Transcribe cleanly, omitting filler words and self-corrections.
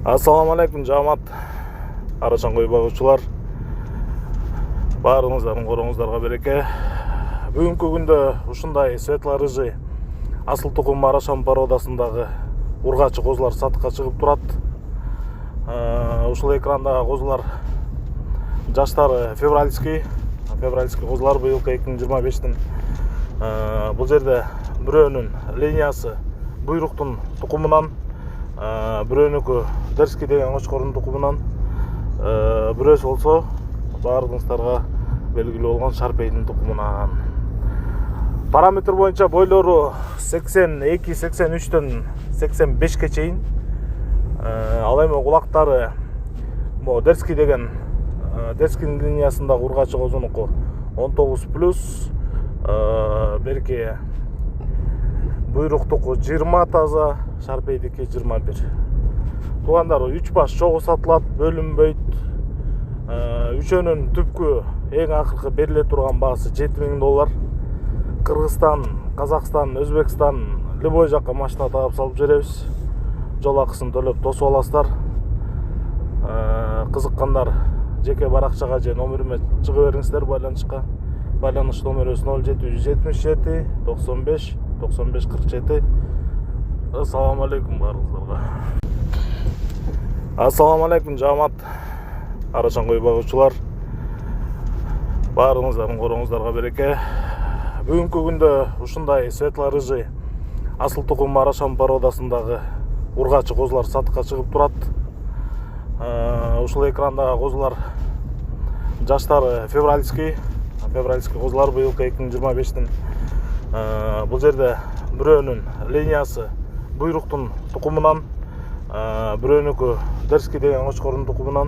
Assalamu алейкум, жамаат. Арашан кой багучулар. Баарыңыздардын коруңуздарга береке. Бүгүнкү күндө ушундай светло-рыжий асыл тукум Арашан породасындагы ургачы козулар сатыкка чыгып турат. Ушул экрандагы козулар жаштары февральский козулар быйылкы 2025-тин. Бул жерде бирөөнүн линиясы буйруктун тукумунан, бирөөнүкү Дерский деген кочкордун тукумунан, бирөөсү болсо баарыңыздарга белгилүү болгон Шарпейдин тукумунан. Параметр боюнча бойлору 82-83төн 85-ке чейин. Ал эми кулактары Дерский деген Дерскинин линиясындагы ургачы козунуку 19+, берки буйруктуку 20 таза, Шарпейдики 21. Туугандары 3 баш чогуу сатылат, бөлүнбөйт. Үчөөнүн түпкү эң акыркы бериле турган баасы $7000. Кыргызстан, Казакстан, Өзбекстан, любой жакка машина таап салып жеребиз. Жол акысын төлөп тосуп аласыздар. Кызыккандар жеке баракчага же номериме чыгып бериңиздер байланышка. Байланыш номерибиз 0777 95 95 47. Assalamu алейкум баарыңыздарга. Assalamu алейкум, жамаат. Арашан кой багучулар. Баарыңыздардын коруңуздарга береке. Бүгүнкү күндө ушундай светло-рыжий асыл тукум Арашан породасындагы ургачы козулар сатыкка чыгып турат. Ушул экрандагы козулар жаштары февральский козулар быйылкы 2025-тин. Бул жерде бирөөнүн линиясы буйруктун тукумунан, бирөөнүкү Дерский деген кочкордун тукумунан,